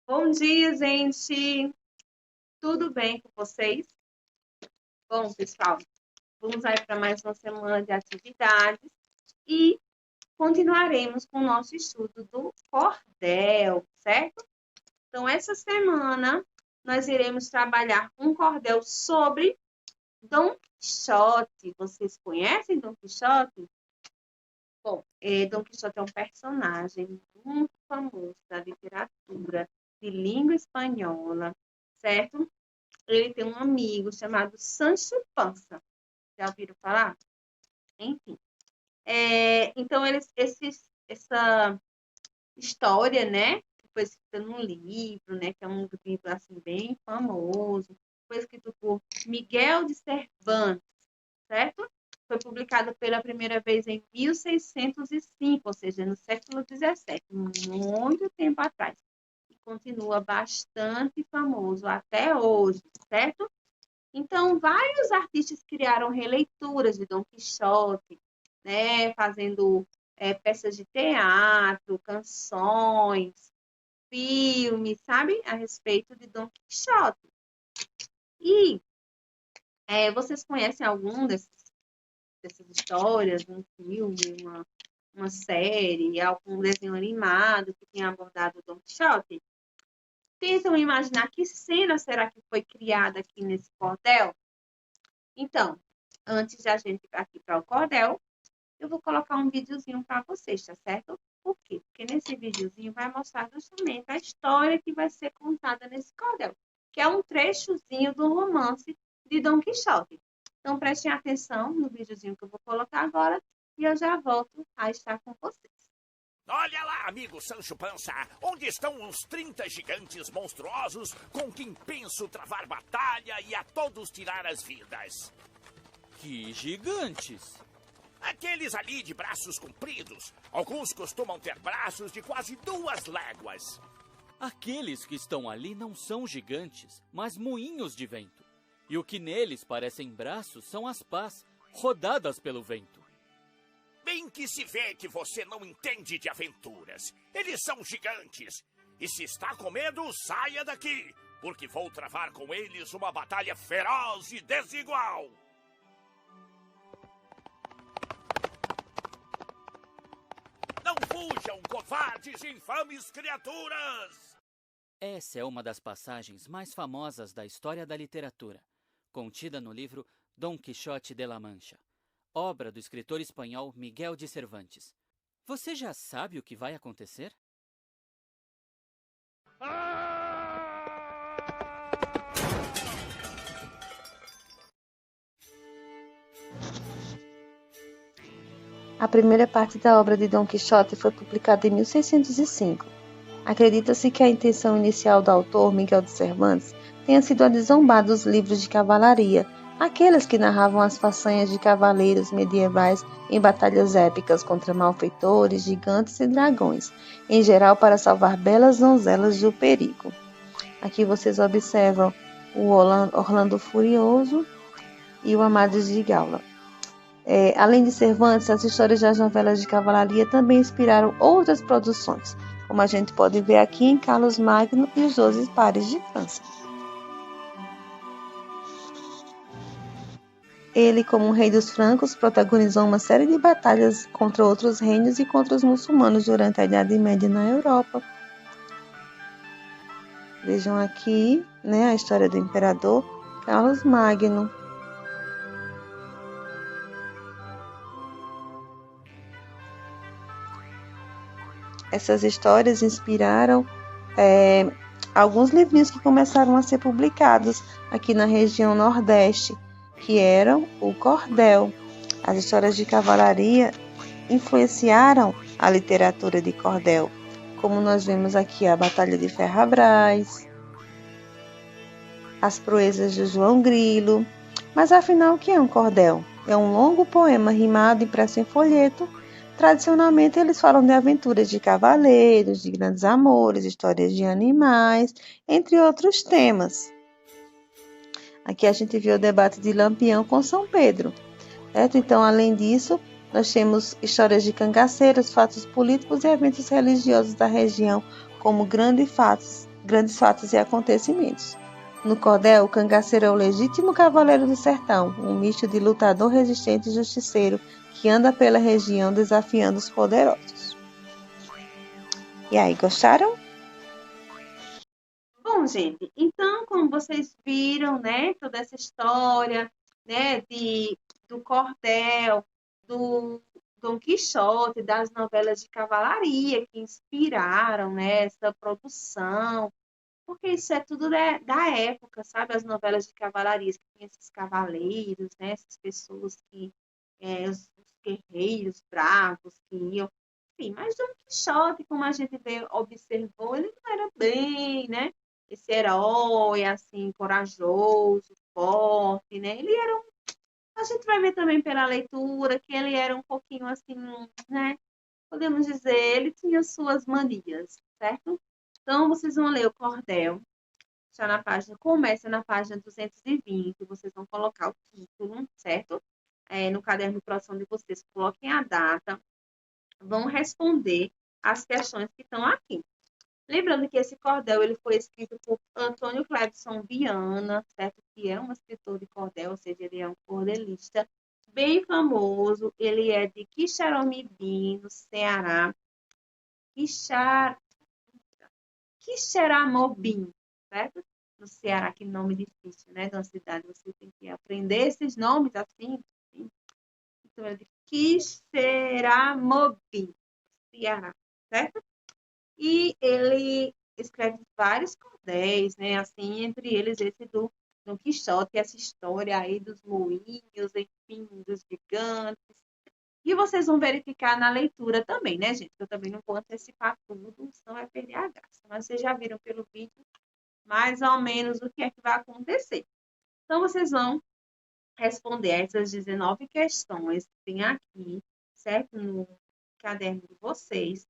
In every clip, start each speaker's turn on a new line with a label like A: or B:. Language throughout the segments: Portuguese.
A: Bom dia, gente! Tudo bem com vocês? Bom, pessoal, vamos aí para mais uma semana de atividades e continuaremos com o nosso estudo do cordel, certo? Então, essa semana nós iremos trabalhar um cordel sobre Dom Quixote. Vocês conhecem Dom Quixote? Bom, Dom Quixote é um personagem muito famoso da literatura de língua espanhola, certo? Ele tem um amigo chamado Sancho Panza. Já ouviram falar? Enfim. Então, essa história, né? Que foi escrita num livro, né? Que é um livro, assim, bem famoso. Foi escrito por Miguel de Cervantes, certo? Foi publicado pela primeira vez em 1605, ou seja, no século XVII, muito tempo atrás. E continua bastante famoso até hoje, certo? Então, vários artistas criaram releituras de Dom Quixote, né, fazendo peças de teatro, canções, filmes, sabe, a respeito de Dom Quixote. E vocês conhecem algum dessas histórias, um filme, uma série, algum desenho animado que tenha abordado Dom Quixote? Tentam imaginar que cena será que foi criada aqui nesse cordel? Então, antes de a gente ir aqui para o cordel, eu vou colocar um videozinho para vocês, tá certo? Por quê? Porque nesse videozinho vai mostrar justamente a história que vai ser contada nesse cordel, que é um trechozinho do romance de Dom Quixote. Então, prestem atenção no videozinho que eu vou colocar agora e eu já volto a estar com vocês.
B: Olha lá, amigo Sancho Panza, onde estão os 30 gigantes monstruosos com quem penso travar batalha e a todos tirar as vidas?
C: Que gigantes!
B: Aqueles ali de braços compridos. Alguns costumam ter braços de quase 2 léguas.
C: Aqueles que estão ali não são gigantes, mas moinhos de vento. E o que neles parecem braços são as pás, rodadas pelo vento.
B: Bem que se vê que você não entende de aventuras. Eles são gigantes. E se está com medo, saia daqui, porque vou travar com eles uma batalha feroz e desigual. Não fujam, covardes e infames criaturas!
C: Essa é uma das passagens mais famosas da história da literatura, contida no livro Dom Quixote de la Mancha, obra do escritor espanhol Miguel de Cervantes. Você já sabe o que vai acontecer?
D: A primeira parte da obra de Dom Quixote foi publicada em 1605. Acredita-se que a intenção inicial do autor, Miguel de Cervantes, tenha sido a de zombar dos livros de cavalaria, aqueles que narravam as façanhas de cavaleiros medievais em batalhas épicas contra malfeitores, gigantes e dragões, em geral para salvar belas donzelas do perigo. Aqui vocês observam o Orlando Furioso e o Amadis de Gaula. Além de Cervantes, as histórias das novelas de cavalaria também inspiraram outras produções, como a gente pode ver aqui em Carlos Magno e os 12 Pares de França. Ele, como rei dos francos, protagonizou uma série de batalhas contra outros reinos e contra os muçulmanos durante a Idade Média na Europa. Vejam aqui, né, a história do imperador Carlos Magno. Essas histórias inspiraram alguns livrinhos que começaram a ser publicados aqui na região Nordeste, que eram o cordel. As histórias de cavalaria influenciaram a literatura de cordel, como nós vemos aqui a Batalha de Ferrabras, as proezas de João Grilo. Mas afinal, o que é um cordel? É um longo poema rimado impresso em folheto. Tradicionalmente, eles falam de aventuras de cavaleiros, de grandes amores, histórias de animais, entre outros temas. Aqui a gente viu o debate de Lampião com São Pedro, certo? Então, além disso, nós temos histórias de cangaceiros, fatos políticos e eventos religiosos da região, como grandes fatos grandes fatos e acontecimentos. No cordel, o cangaceiro é o legítimo cavaleiro do sertão, um misto de lutador resistente e justiceiro que anda pela região desafiando os poderosos. E aí, gostaram?
A: Bom, gente, então, como vocês viram, né, toda essa história, né, do cordel, do Dom Quixote, das novelas de cavalaria que inspiraram, né, essa produção, porque isso é tudo da época, sabe? As novelas de cavalarias, que tem esses cavaleiros, né, essas pessoas que, os guerreiros bravos que iam, enfim, mas Dom Quixote, como a gente observou, ele não era bem, né? Esse herói, assim, corajoso, forte, né? Ele era a gente vai ver também pela leitura que ele era um pouquinho assim, né? Podemos dizer, ele tinha suas manias, certo? Então, vocês vão ler o cordel, já na página, começa na página 220, vocês vão colocar o título, certo? No caderno de produção de vocês, coloquem a data, vão responder as questões que estão aqui. Lembrando que esse cordel ele foi escrito por Antônio Clebson Viana, certo? Que é um escritor de cordel, ou seja, ele é um cordelista bem famoso. Ele é de Quixeramobim, no Ceará. Quixeramobim, certo? No Ceará, que nome difícil, né? De uma cidade, você tem que aprender esses nomes assim. Então, é de Quixeramobim, Ceará, certo? E ele escreve vários cordéis, né? Assim, entre eles esse do Dom Quixote, essa história aí dos moinhos, enfim, dos gigantes. E vocês vão verificar na leitura também, né, gente? Eu também não vou antecipar tudo, senão vai perder a graça. Mas vocês já viram pelo vídeo mais ou menos o que é que vai acontecer. Então, vocês vão responder essas 19 questões que tem aqui, certo? No caderno de vocês.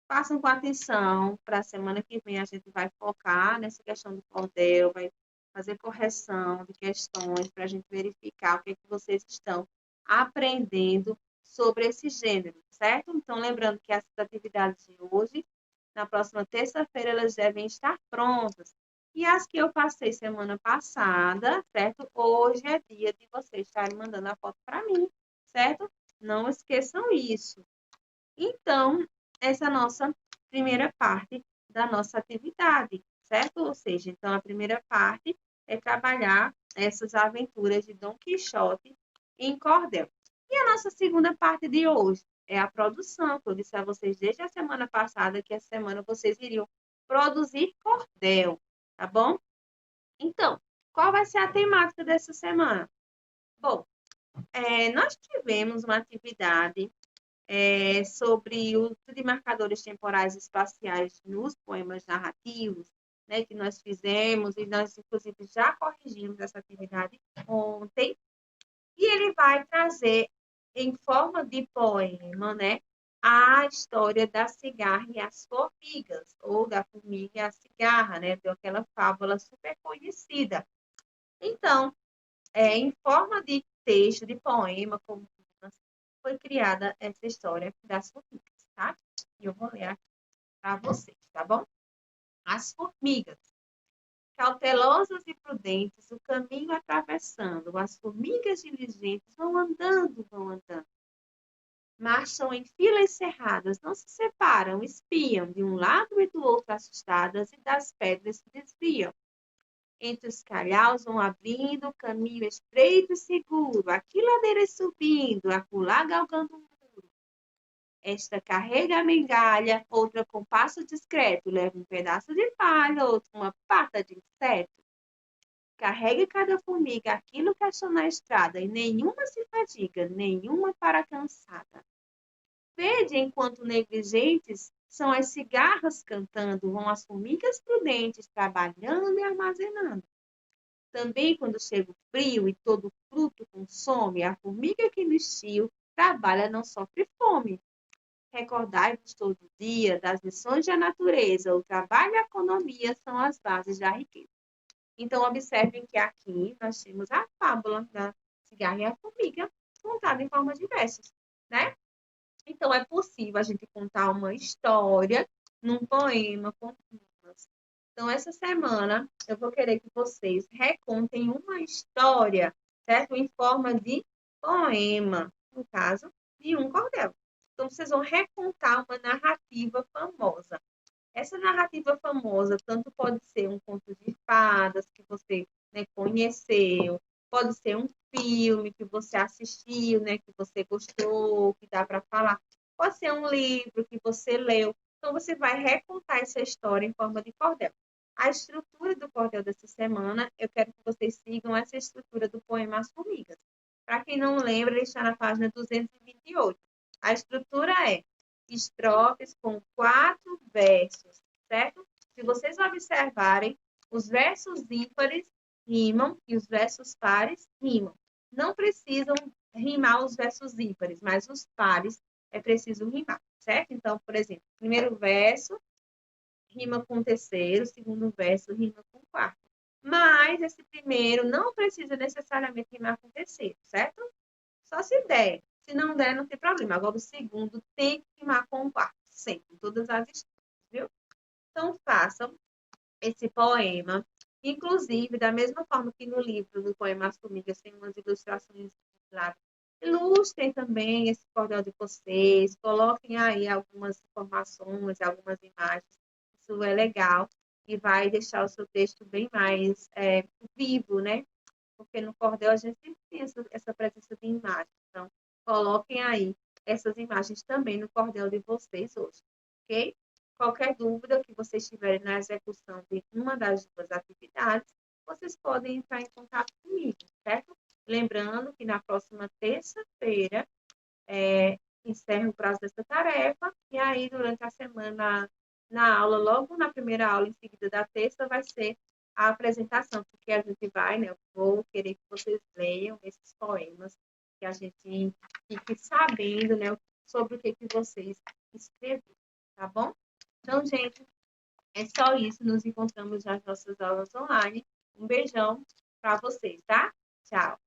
A: Façam com atenção, para a semana que vem a gente vai focar nessa questão do cordel, vai fazer correção de questões para a gente verificar o que é que vocês estão aprendendo sobre esse gênero, certo? Então, lembrando que essas atividades de hoje, na próxima terça-feira, elas devem estar prontas. E as que eu passei semana passada, certo? Hoje é dia de vocês estarem mandando a foto para mim, certo? Não esqueçam isso. Então, essa é a nossa primeira parte da nossa atividade, certo? Ou seja, então, a primeira parte é trabalhar essas aventuras de Dom Quixote em cordel. E a nossa segunda parte de hoje é a produção, que eu disse a vocês desde a semana passada que essa semana vocês iriam produzir cordel, tá bom? Então, qual vai ser a temática dessa semana? Bom, nós tivemos uma atividade sobre o uso de marcadores temporais e espaciais nos poemas narrativos, né, que nós fizemos, e nós, inclusive, já corrigimos essa atividade ontem, e ele vai trazer, em forma de poema, né, a história da cigarra e as formigas, ou da formiga e a cigarra, né, de aquela fábula super conhecida. Então, em forma de texto, de poema, como foi criada essa história das formigas, tá? E eu vou ler aqui para vocês, tá bom? As formigas. Cautelosas e prudentes, o caminho atravessando, as formigas diligentes vão andando, vão andando. Marcham em filas cerradas, não se separam, espiam de um lado e do outro assustadas e das pedras se desviam. Entre os calhaus vão abrindo caminho estreito e seguro, aqui ladeiras subindo, acolá galgando um muro. Esta carrega a migalha, outra com passo discreto, leva um pedaço de palha, outra uma pata de inseto. Carrega cada formiga aquilo que achou na estrada, e nenhuma se fadiga, nenhuma para cansada. Vede enquanto negligentes são as cigarras cantando, vão as formigas prudentes trabalhando e armazenando. Também quando chega o frio e todo fruto consome, a formiga que no estio trabalha não sofre fome. Recordai-vos todo dia das lições da natureza, o trabalho e a economia são as bases da riqueza. Então, observem que aqui nós temos a fábula da cigarra e a formiga contada em formas diversas, né? Então, é possível a gente contar uma história num poema com rimas. Então, essa semana, eu vou querer que vocês recontem uma história, certo? Em forma de poema, no caso, de um cordel. Então, vocês vão recontar uma narrativa famosa. Essa narrativa famosa, tanto pode ser um conto de fadas que você, né, conheceu, pode ser um filme que você assistiu, né, que você gostou, que dá para falar, pode ser um livro que você leu. Então, você vai recontar essa história em forma de cordel. A estrutura do cordel dessa semana, eu quero que vocês sigam essa estrutura do poema As Formigas. Para quem não lembra, ele está na página 228. A estrutura é estrofes com 4 versos, certo? Se vocês observarem, os versos ímpares rimam e os versos pares rimam. Não precisam rimar os versos ímpares, mas os pares é preciso rimar, certo? Então, por exemplo, o primeiro verso rima com o terceiro, o segundo verso rima com o quarto. Mas esse primeiro não precisa necessariamente rimar com o terceiro, certo? Só se der. Se não der, não tem problema. Agora, o segundo tem que rimar com o quarto, sempre, em todas as estrofes, viu? Então, façam esse poema. Inclusive, da mesma forma que no livro, no poema As Formigas, tem umas ilustrações lá. Ilustrem também esse cordel de vocês, coloquem aí algumas informações, algumas imagens. Isso é legal e vai deixar o seu texto bem mais vivo, né? Porque no cordel a gente sempre tem essa presença de imagem. Então, coloquem aí essas imagens também no cordel de vocês hoje, ok? Qualquer dúvida que vocês tiverem na execução de uma das duas atividades, vocês podem entrar em contato comigo, certo? Lembrando que na próxima terça-feira encerra o prazo dessa tarefa, e aí durante a semana, na aula, logo na primeira aula, em seguida da terça, vai ser a apresentação, porque a gente vai, né? Eu vou querer que vocês leiam esses poemas, que a gente fique sabendo, né, sobre o que vocês escreveram, tá bom? Então, gente, é só isso. Nos encontramos nas nossas aulas online. Um beijão para vocês, tá? Tchau!